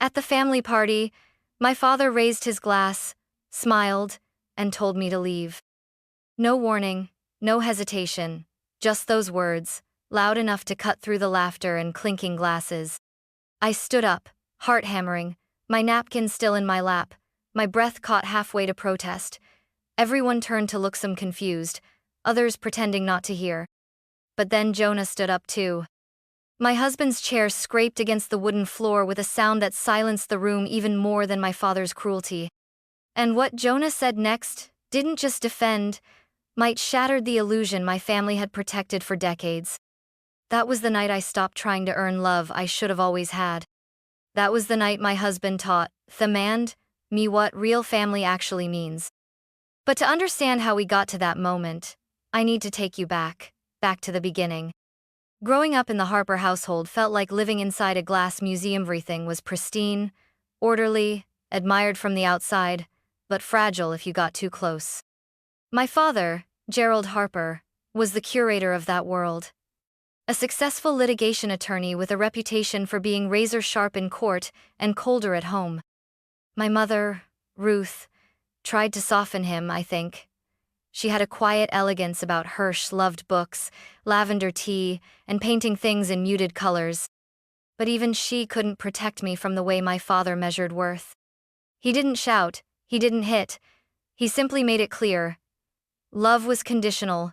At the family party, my father raised his glass, smiled, and told me to leave. No warning, no hesitation, just those words, loud enough to cut through the laughter and clinking glasses. I stood up, heart hammering, my napkin still in my lap, my breath caught halfway to protest. Everyone turned to look some confused, others pretending not to hear. But then Jonah stood up too. My husband's chair scraped against the wooden floor with a sound that silenced the room even more than my father's cruelty. And what Jonah said next didn't just defend, might shattered the illusion my family had protected for decades. That was the night I stopped trying to earn love I should have always had. That was the night my husband taught me what real family actually means. But to understand how we got to that moment, I need to take you back to the beginning. Growing up in the Harper household felt like living inside a glass museum. Everything was pristine, orderly, admired from the outside, but fragile if you got too close. My father, Gerald Harper, was the curator of that world. A successful litigation attorney with a reputation for being razor-sharp in court and colder at home. My mother, Ruth, tried to soften him, I think. She had a quiet elegance about her. She loved books, lavender tea, and painting things in muted colors. But even she couldn't protect me from the way my father measured worth. He didn't shout, he didn't hit. He simply made it clear. Love was conditional,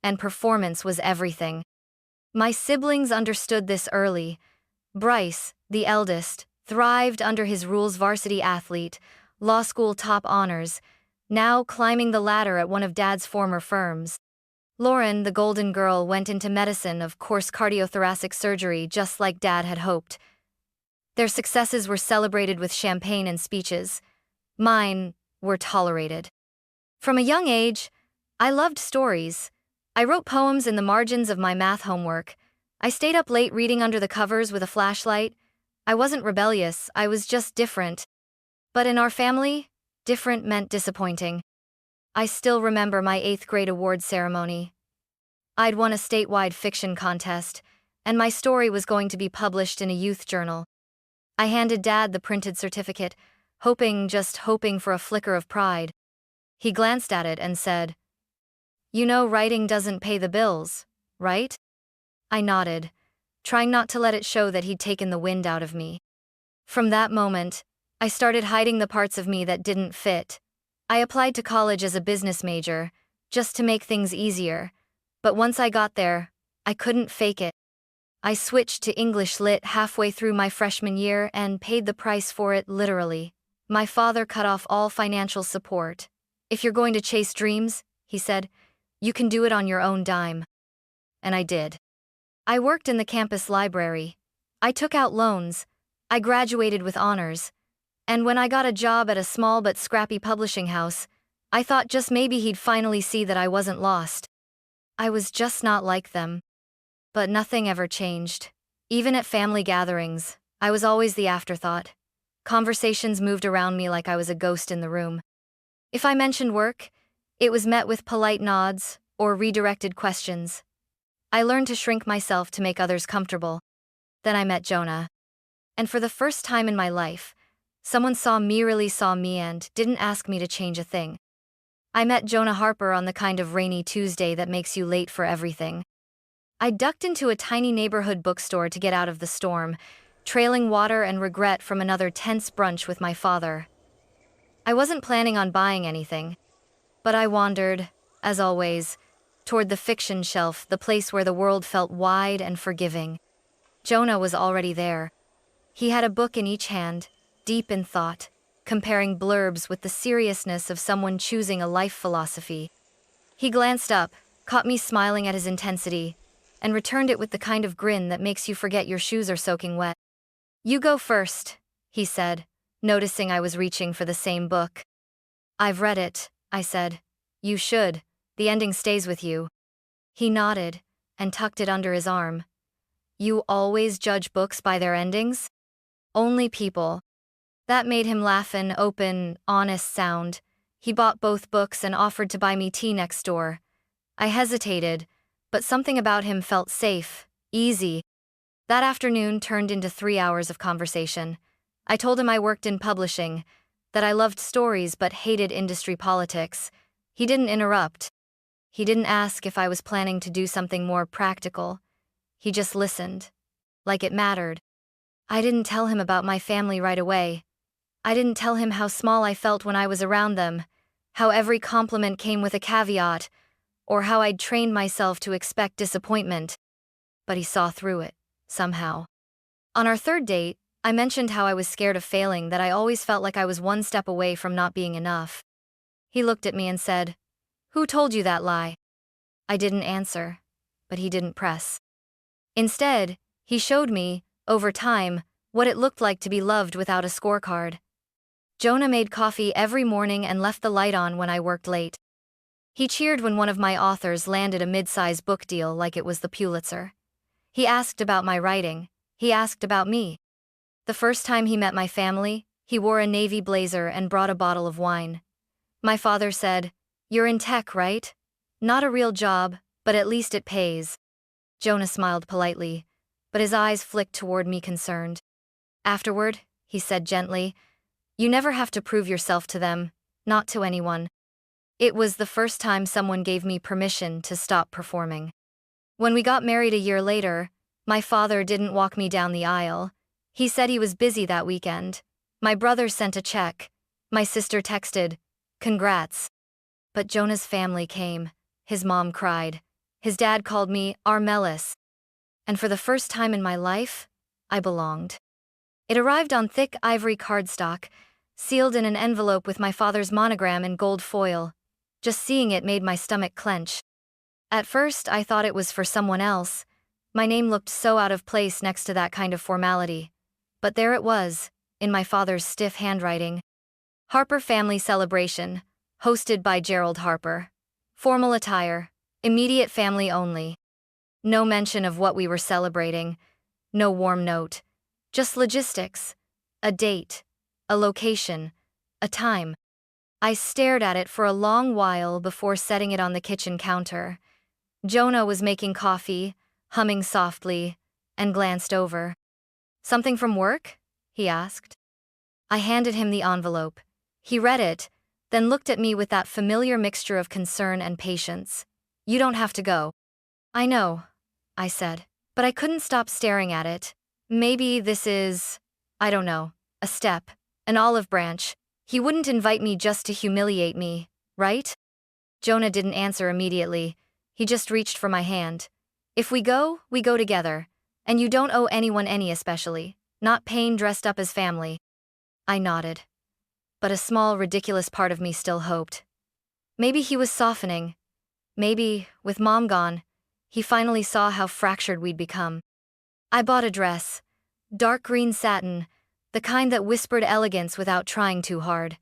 and performance was everything. My siblings understood this early. Bryce, the eldest, thrived under his rules. Varsity athlete, law school top honors, now climbing the ladder at one of Dad's former firms. Lauren, the golden girl, went into medicine, of course cardiothoracic surgery, just like Dad had hoped. Their successes were celebrated with champagne and speeches. Mine were tolerated. From a young age, I loved stories. I wrote poems in the margins of my math homework. I stayed up late reading under the covers with a flashlight. I wasn't rebellious, I was just different. But in our family, different meant disappointing. I still remember my 8th grade award ceremony. I'd won a statewide fiction contest, and my story was going to be published in a youth journal. I handed Dad the printed certificate, just hoping for a flicker of pride. He glanced at it and said, "You know writing doesn't pay the bills, right?" I nodded, trying not to let it show that he'd taken the wind out of me. From that moment, I started hiding the parts of me that didn't fit. I applied to college as a business major, just to make things easier, but once I got there, I couldn't fake it. I switched to English Lit halfway through my freshman year and paid the price for it literally. My father cut off all financial support. "If you're going to chase dreams," he said, "you can do it on your own dime." And I did. I worked in the campus library. I took out loans. I graduated with honors. And when I got a job at a small but scrappy publishing house, I thought just maybe he'd finally see that I wasn't lost. I was just not like them. But nothing ever changed. Even at family gatherings, I was always the afterthought. Conversations moved around me like I was a ghost in the room. If I mentioned work, it was met with polite nods or redirected questions. I learned to shrink myself to make others comfortable. Then I met Jonah. And for the first time in my life, someone really saw me and didn't ask me to change a thing. I met Jonah Harper on the kind of rainy Tuesday that makes you late for everything. I ducked into a tiny neighborhood bookstore to get out of the storm, trailing water and regret from another tense brunch with my father. I wasn't planning on buying anything, but I wandered, as always, toward the fiction shelf, the place where the world felt wide and forgiving. Jonah was already there. He had a book in each hand, deep in thought, comparing blurbs with the seriousness of someone choosing a life philosophy. He glanced up, caught me smiling at his intensity, and returned it with the kind of grin that makes you forget your shoes are soaking wet. "You go first," he said, noticing I was reaching for the same book. "I've read it," I said. "You should. The ending stays with you." He nodded and tucked it under his arm. "You always judge books by their endings?" "Only people." That made him laugh, an open, honest sound. He bought both books and offered to buy me tea next door. I hesitated, but something about him felt safe, easy. That afternoon turned into 3 hours of conversation. I told him I worked in publishing, that I loved stories but hated industry politics. He didn't interrupt. He didn't ask if I was planning to do something more practical. He just listened. Like it mattered. I didn't tell him about my family right away. I didn't tell him how small I felt when I was around them, how every compliment came with a caveat, or how I'd trained myself to expect disappointment. But he saw through it, somehow. On our third date, I mentioned how I was scared of failing, that I always felt like I was one step away from not being enough. He looked at me and said, "Who told you that lie?" I didn't answer, but he didn't press. Instead, he showed me, over time, what it looked like to be loved without a scorecard. Jonah made coffee every morning and left the light on when I worked late. He cheered when one of my authors landed a mid-size book deal like it was the Pulitzer. He asked about my writing. He asked about me. The first time he met my family, he wore a navy blazer and brought a bottle of wine. My father said, "You're in tech, right? Not a real job, but at least it pays." Jonah smiled politely, but his eyes flicked toward me concerned. "Afterward," he said gently, "you never have to prove yourself to them, not to anyone." It was the first time someone gave me permission to stop performing. When we got married a year later, my father didn't walk me down the aisle. He said he was busy that weekend. My brother sent a check. My sister texted, "Congrats." But Jonah's family came. His mom cried. His dad called me our Melis. And for the first time in my life, I belonged. It arrived on thick ivory cardstock, sealed in an envelope with my father's monogram in gold foil. Just seeing it made my stomach clench. At first, I thought it was for someone else. My name looked so out of place next to that kind of formality. But there it was, in my father's stiff handwriting. Harper Family Celebration, hosted by Gerald Harper. Formal attire, immediate family only. No mention of what we were celebrating, no warm note. Just logistics, a date, a location, a time. I stared at it for a long while before setting it on the kitchen counter. Jonah was making coffee, humming softly, and glanced over. "Something from work?" he asked. I handed him the envelope. He read it, then looked at me with that familiar mixture of concern and patience. "You don't have to go." "I know," I said, but I couldn't stop staring at it. Maybe this is, I don't know, a step, an olive branch. He wouldn't invite me just to humiliate me, right? Jonah didn't answer immediately. He just reached for my hand. "If we go together. And you don't owe anyone any, especially, not Payne dressed up as family." I nodded. But a small, ridiculous part of me still hoped. Maybe he was softening. Maybe, with Mom gone, he finally saw how fractured we'd become. I bought a dress. Dark green satin, the kind that whispered elegance without trying too hard.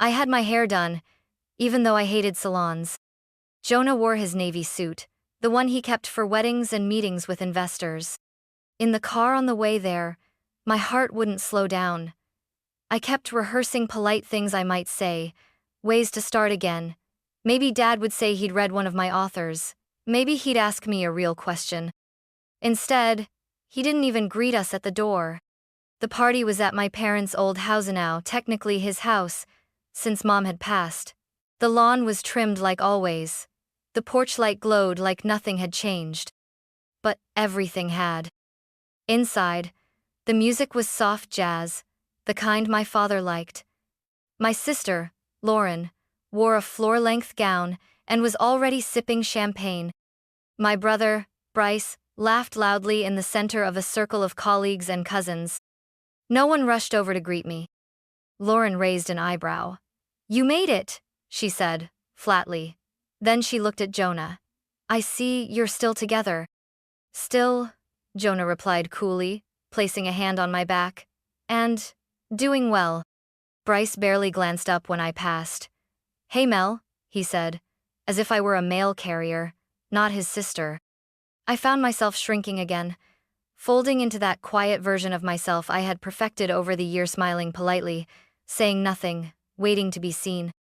I had my hair done, even though I hated salons. Jonah wore his navy suit, the one he kept for weddings and meetings with investors. In the car on the way there, my heart wouldn't slow down. I kept rehearsing polite things I might say, ways to start again. Maybe Dad would say he'd read one of my authors. Maybe he'd ask me a real question. Instead, he didn't even greet us at the door. The party was at my parents' old house now, technically his house, since Mom had passed. The lawn was trimmed like always. The porch light glowed like nothing had changed. But everything had. Inside, the music was soft jazz, the kind my father liked. My sister, Lauren, wore a floor-length gown and was already sipping champagne. My brother, Bryce, laughed loudly in the center of a circle of colleagues and cousins. No one rushed over to greet me. Lauren raised an eyebrow. "You made it," she said, flatly. Then she looked at Jonah. "I see you're still together." "Still," Jonah replied coolly, placing a hand on my back. "And doing well." Bryce barely glanced up when I passed. "Hey Mel," he said, as if I were a mail carrier, not his sister. I found myself shrinking again, folding into that quiet version of myself I had perfected over the year, smiling politely, saying nothing, waiting to be seen.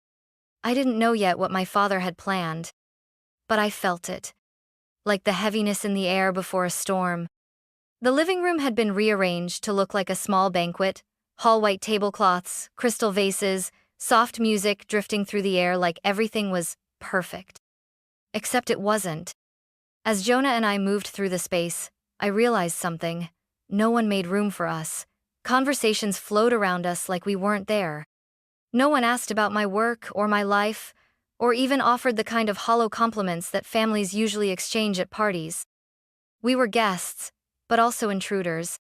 I didn't know yet what my father had planned. But I felt it. Like the heaviness in the air before a storm. The living room had been rearranged to look like a small banquet, Hall-white tablecloths, crystal vases, soft music drifting through the air like everything was perfect. Except it wasn't. As Jonah and I moved through the space, I realized something. No one made room for us. Conversations flowed around us like we weren't there. No one asked about my work or my life, or even offered the kind of hollow compliments that families usually exchange at parties. We were guests, but also intruders.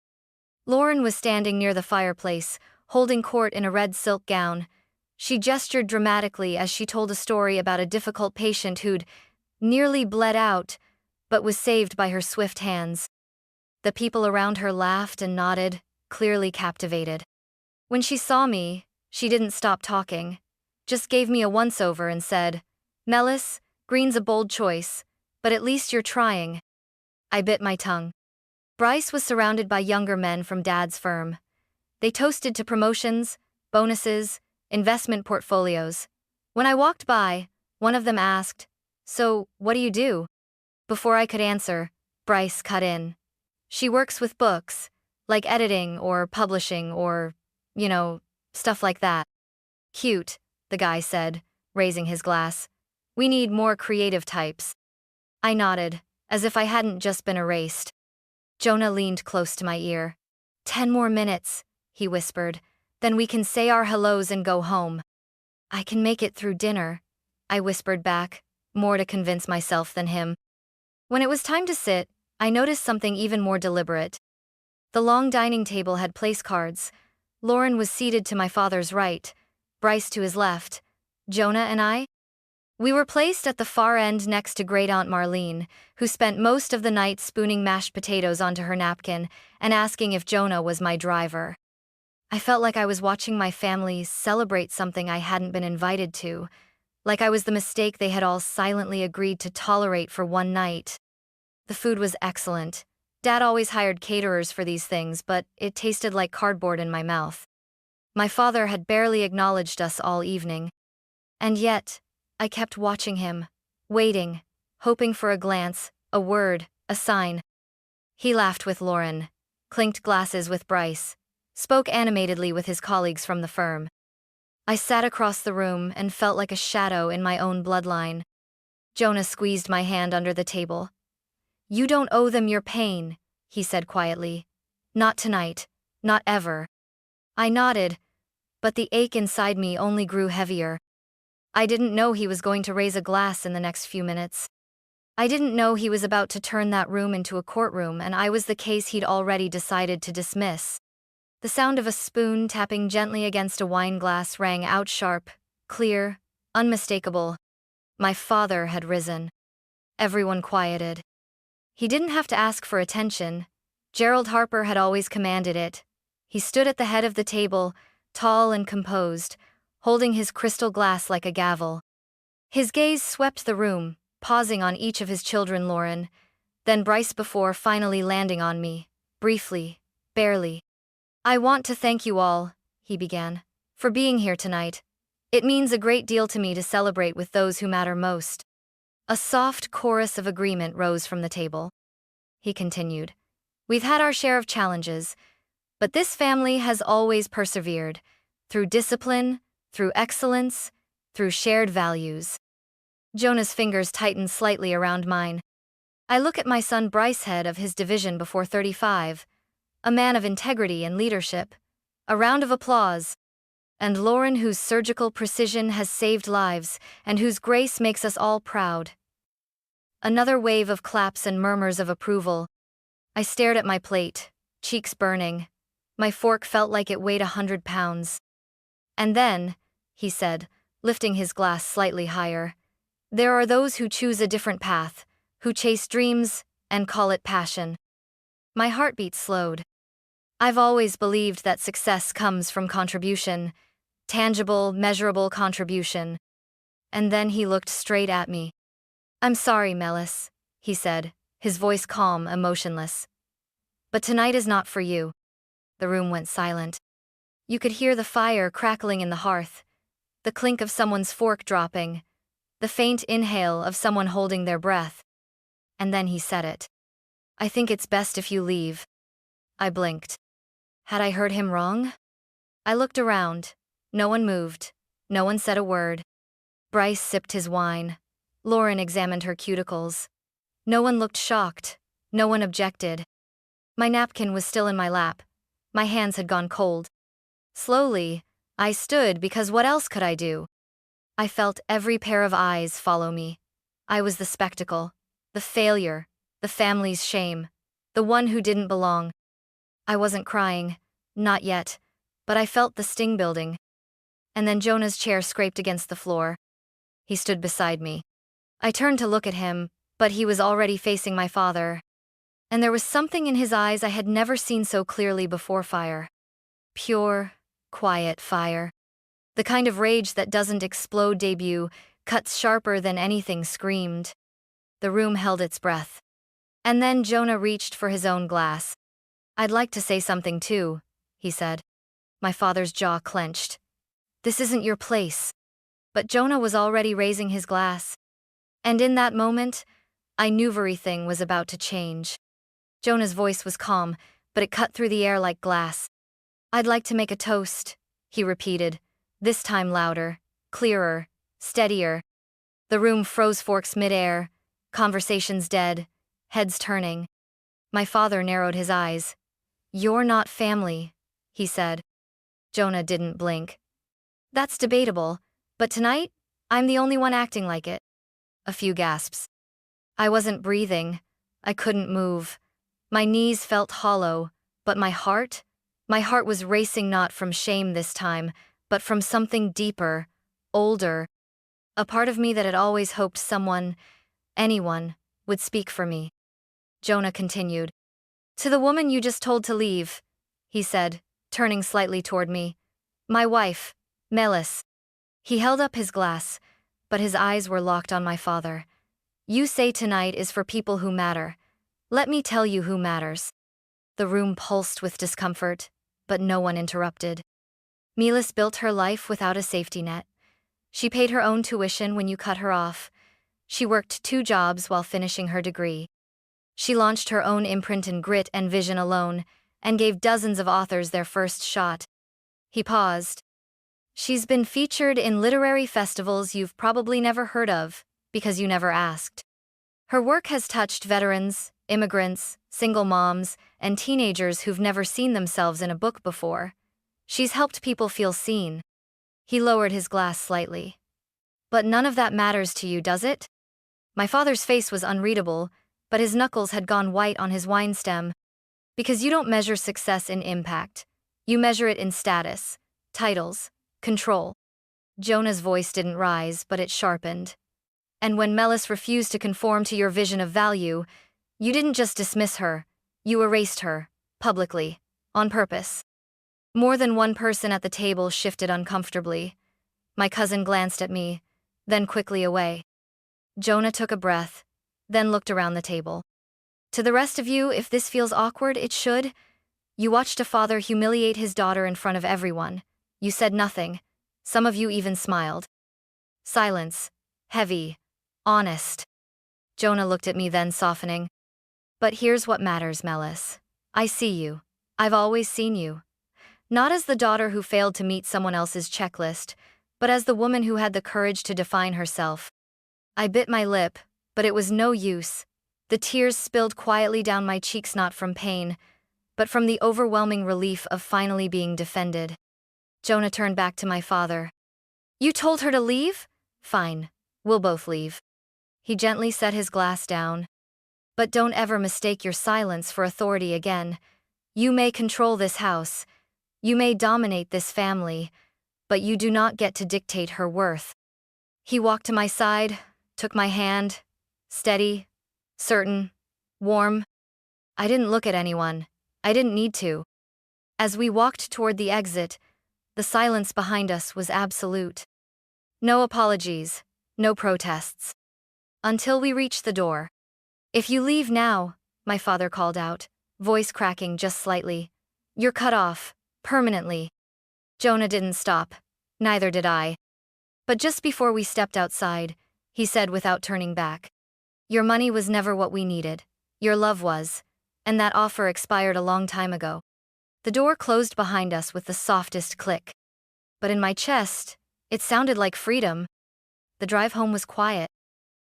Lauren was standing near the fireplace, holding court in a red silk gown. She gestured dramatically as she told a story about a difficult patient who'd nearly bled out, but was saved by her swift hands. The people around her laughed and nodded, clearly captivated. When she saw me, she didn't stop talking, just gave me a once-over and said, "Melis, green's a bold choice, but at least you're trying." I bit my tongue. Bryce was surrounded by younger men from Dad's firm. They toasted to promotions, bonuses, investment portfolios. When I walked by, one of them asked, "So, what do you do?" Before I could answer, Bryce cut in. "She works with books, like editing or publishing or, stuff like that." "Cute," the guy said, raising his glass. "We need more creative types." I nodded, as if I hadn't just been erased. Jonah leaned close to my ear. 10 more minutes, he whispered, "then we can say our hellos and go home." "I can make it through dinner," I whispered back, more to convince myself than him. When it was time to sit, I noticed something even more deliberate. The long dining table had place cards. Lauren was seated to my father's right, Bryce to his left. Jonah and I? We were placed at the far end next to Great Aunt Marlene, who spent most of the night spooning mashed potatoes onto her napkin and asking if Jonah was my driver. I felt like I was watching my family celebrate something I hadn't been invited to, like I was the mistake they had all silently agreed to tolerate for one night. The food was excellent. Dad always hired caterers for these things, but it tasted like cardboard in my mouth. My father had barely acknowledged us all evening. And yet, I kept watching him, waiting, hoping for a glance, a word, a sign. He laughed with Lauren, clinked glasses with Bryce, spoke animatedly with his colleagues from the firm. I sat across the room and felt like a shadow in my own bloodline. Jonah squeezed my hand under the table. "You don't owe them your pain," he said quietly. "Not tonight, not ever." I nodded, but the ache inside me only grew heavier. I didn't know he was going to raise a glass in the next few minutes. I didn't know he was about to turn that room into a courtroom and I was the case he'd already decided to dismiss. The sound of a spoon tapping gently against a wine glass rang out sharp, clear, unmistakable. My father had risen. Everyone quieted. He didn't have to ask for attention. Gerald Harper had always commanded it. He stood at the head of the table, tall and composed, holding his crystal glass like a gavel. His gaze swept the room, pausing on each of his children, Lauren, then Bryce before finally landing on me, briefly, barely. "I want to thank you all," he began, "for being here tonight. It means a great deal to me to celebrate with those who matter most." A soft chorus of agreement rose from the table. He continued, "We've had our share of challenges, but this family has always persevered, through discipline, through excellence, through shared values." Jonah's fingers tightened slightly around mine. I look at my son Bryce, head of his division before 35, a man of integrity and leadership. A round of applause. And Lauren, whose surgical precision has saved lives and whose grace makes us all proud. Another wave of claps and murmurs of approval. I stared at my plate, cheeks burning. My fork felt like it weighed 100 pounds. "And then," he said, lifting his glass slightly higher, "there are those who choose a different path, who chase dreams and call it passion." My heartbeat slowed. I've always believed that success comes from contribution, tangible, measurable contribution. And then he looked straight at me. "I'm sorry, Melis," he said, his voice calm, emotionless. "But tonight is not for you." The room went silent. You could hear the fire crackling in the hearth, the clink of someone's fork dropping, the faint inhale of someone holding their breath. And then he said it. "I think it's best if you leave." I blinked. Had I heard him wrong? I looked around. No one moved. No one said a word. Bryce sipped his wine. Lauren examined her cuticles. No one looked shocked. No one objected. My napkin was still in my lap. My hands had gone cold. Slowly, I stood because what else could I do? I felt every pair of eyes follow me. I was the spectacle, the failure, the family's shame, the one who didn't belong. I wasn't crying, not yet, but I felt the sting building. And then Jonah's chair scraped against the floor. He stood beside me. I turned to look at him, but he was already facing my father. And there was something in his eyes I had never seen so clearly before. Fire. Pure, quiet fire. The kind of rage that doesn't explode. Debut, cuts sharper than anything screamed. The room held its breath. And then Jonah reached for his own glass. "I'd like to say something too," he said. My father's jaw clenched. "This isn't your place." But Jonah was already raising his glass. And in that moment, I knew everything was about to change. Jonah's voice was calm, but it cut through the air like glass. "I'd like to make a toast," he repeated, this time louder, clearer, steadier. The room froze. Forks midair, conversations dead, heads turning. My father narrowed his eyes. "You're not family," he said. Jonah didn't blink. "That's debatable, but tonight, I'm the only one acting like it." A few gasps. I wasn't breathing. I couldn't move. My knees felt hollow, but my heart was racing, not from shame this time, but from something deeper, older. A part of me that had always hoped someone, anyone, would speak for me. Jonah continued. "To the woman you just told to leave," he said, turning slightly toward me. "My wife, Melis." He held up his glass, but his eyes were locked on my father. "You say tonight is for people who matter. Let me tell you who matters." The room pulsed with discomfort, but no one interrupted. Melis built her life without a safety net. She paid her own tuition when you cut her off. She worked 2 jobs while finishing her degree. She launched her own imprint in grit and vision alone, and gave dozens of authors their first shot. He paused. "She's been featured in literary festivals you've probably never heard of, because you never asked. Her work has touched veterans, immigrants, single moms, and teenagers who've never seen themselves in a book before. She's helped people feel seen." He lowered his glass slightly. "But none of that matters to you, does it?" My father's face was unreadable, but his knuckles had gone white on his wine stem. "Because you don't measure success in impact. You measure it in status, titles, control." Jonah's voice didn't rise, but it sharpened. "And when Melis refused to conform to your vision of value, you didn't just dismiss her, you erased her, publicly, on purpose." More than one person at the table shifted uncomfortably. My cousin glanced at me, then quickly away. Jonah took a breath, then looked around the table. "To the rest of you, if this feels awkward, it should. You watched a father humiliate his daughter in front of everyone. You said nothing. Some of you even smiled." Silence. Heavy. Honest. Jonah looked at me, then softening. "But here's what matters, Melis. I see you. I've always seen you. Not as the daughter who failed to meet someone else's checklist, but as the woman who had the courage to define herself." I bit my lip, but it was no use. The tears spilled quietly down my cheeks, not from pain, but from the overwhelming relief of finally being defended. Jonah turned back to my father. "You told her to leave? Fine. We'll both leave." He gently set his glass down. "But don't ever mistake your silence for authority again. You may control this house. You may dominate this family, but you do not get to dictate her worth." He walked to my side, took my hand, steady, certain, warm. I didn't look at anyone. I didn't need to. As we walked toward the exit, the silence behind us was absolute. No apologies, no protests. Until we reached the door. "If you leave now," my father called out, voice cracking just slightly, "you're cut off, permanently." Jonah didn't stop. Neither did I. But just before we stepped outside, he said without turning back, "Your money was never what we needed. Your love was. And that offer expired a long time ago." The door closed behind us with the softest click. But in my chest, it sounded like freedom. The drive home was quiet.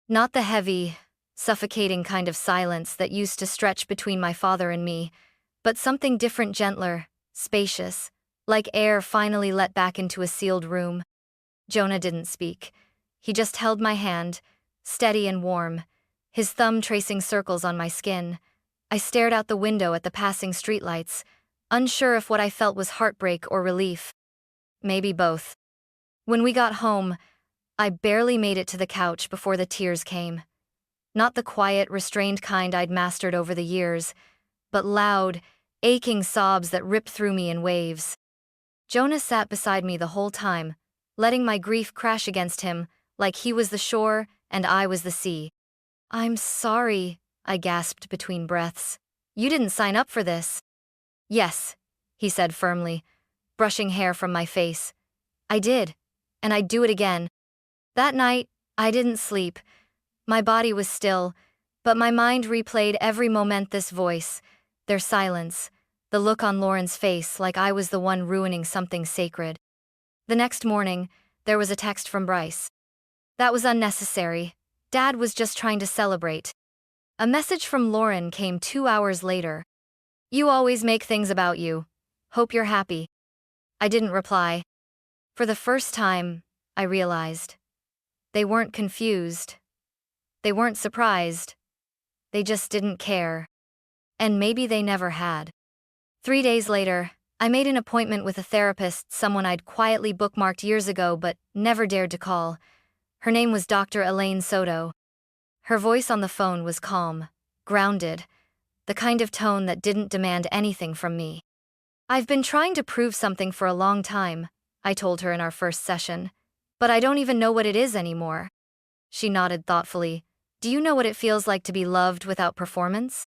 Not the heavy, suffocating kind of silence that used to stretch between my father and me, but something different, gentler, spacious, like air finally let back into a sealed room. Jonah didn't speak. He just held my hand, steady and warm, his thumb tracing circles on my skin. I stared out the window at the passing streetlights, unsure if what I felt was heartbreak or relief. Maybe both. When we got home, I barely made it to the couch before the tears came. Not the quiet, restrained kind I'd mastered over the years, but loud, aching sobs that ripped through me in waves. Jonah sat beside me the whole time, letting my grief crash against him like he was the shore and I was the sea. "I'm sorry," I gasped between breaths. "You didn't sign up for this." "Yes," he said firmly, brushing hair from my face. "I did, and I'd do it again." That night, I didn't sleep. My body was still, but my mind replayed every moment this voice, their silence, the look on Lauren's face like I was the one ruining something sacred. The next morning, there was a text from Bryce. That was unnecessary. Dad was just trying to celebrate. A message from Lauren came 2 hours later. "You always make things about you. Hope you're happy." I didn't reply. For the first time, I realized. They weren't confused. They weren't surprised. They just didn't care. And maybe they never had. 3 days later, I made an appointment with a therapist, someone I'd quietly bookmarked years ago but never dared to call. Her name was Dr. Elaine Soto. Her voice on the phone was calm, grounded, the kind of tone that didn't demand anything from me. "I've been trying to prove something for a long time," I told her in our first session, "but I don't even know what it is anymore." She nodded thoughtfully. "Do you know what it feels like to be loved without performance?"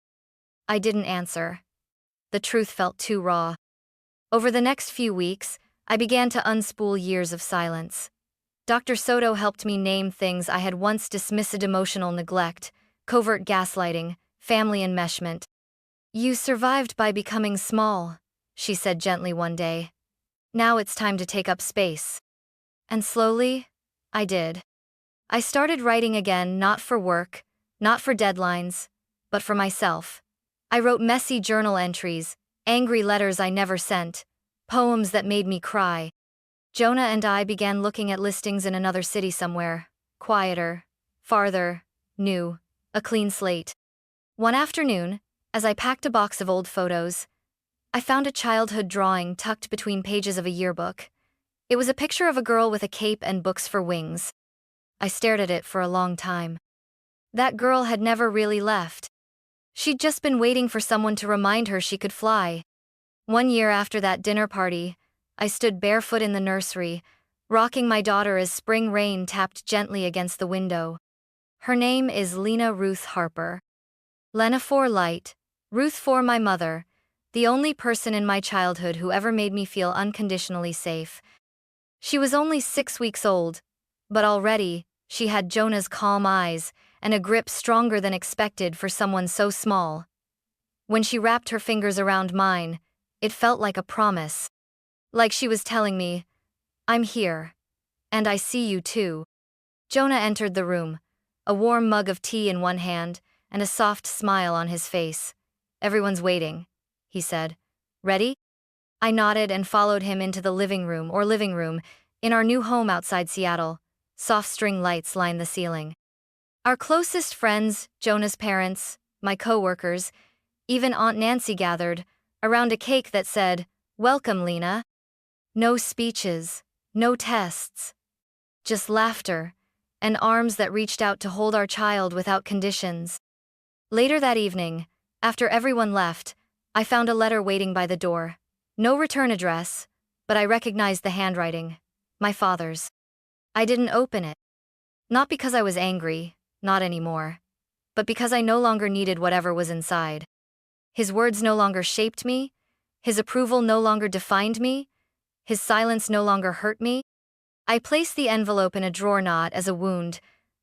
I didn't answer. The truth felt too raw. Over the next few weeks, I began to unspool years of silence. Dr. Soto helped me name things I had once dismissed: emotional neglect, covert gaslighting, family enmeshment. "You survived by becoming small," she said gently one day. "Now it's time to take up space." And slowly, I did. I started writing again, not for work, not for deadlines, but for myself. I wrote messy journal entries, angry letters I never sent, poems that made me cry. Jonah and I began looking at listings in another city somewhere, quieter, farther, new, a clean slate. One afternoon, as I packed a box of old photos, I found a childhood drawing tucked between pages of a yearbook. It was a picture of a girl with a cape and books for wings. I stared at it for a long time. That girl had never really left. She'd just been waiting for someone to remind her she could fly. One year after that dinner party, I stood barefoot in the nursery, rocking my daughter as spring rain tapped gently against the window. Her name is Lena Ruth Harper. Lena for light, Ruth for my mother, the only person in my childhood who ever made me feel unconditionally safe. She was only 6 weeks old, but already, she had Jonah's calm eyes and a grip stronger than expected for someone so small. When she wrapped her fingers around mine, it felt like a promise. Like she was telling me, "I'm here. And I see you too." Jonah entered the room, a warm mug of tea in one hand and a soft smile on his face. "Everyone's waiting," he said. "Ready?" I nodded and followed him into the living room, in our new home outside Seattle. Soft string lights lined the ceiling. Our closest friends, Jonah's parents, my coworkers, even Aunt Nancy gathered, around a cake that said, "Welcome, Lena." No speeches, no tests. Just laughter, and arms that reached out to hold our child without conditions. Later that evening, after everyone left, I found a letter waiting by the door. No return address, but I recognized the handwriting. My father's. I didn't open it. Not because I was angry, not anymore, but because I no longer needed whatever was inside. His words no longer shaped me, his approval no longer defined me, his silence no longer hurt me. I placed the envelope in a drawer, not as a wound,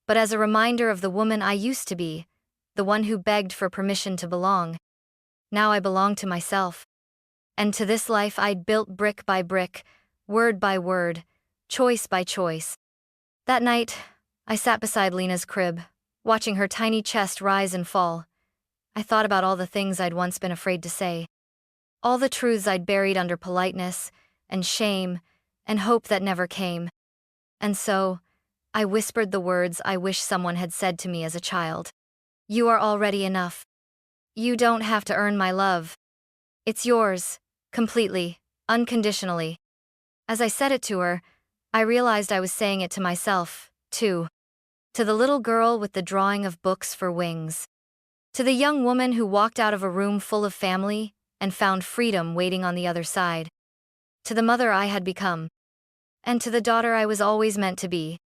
but as a reminder of the woman I used to be, the one who begged for permission to belong. Now I belong to myself. and to this life I'd built brick by brick, word by word, choice by choice. That night, I sat beside Lena's crib, watching her tiny chest rise and fall. I thought about all the things I'd once been afraid to say, all the truths I'd buried under politeness, and shame, and hope that never came. And so, I whispered the words I wish someone had said to me as a child. You are already enough. You don't have to earn my love. It's yours, completely, unconditionally. As I said it to her, I realized I was saying it to myself, too. To the little girl with the drawing of books for wings. To the young woman who walked out of a room full of family and found freedom waiting on the other side. To the mother I had become. And to the daughter I was always meant to be.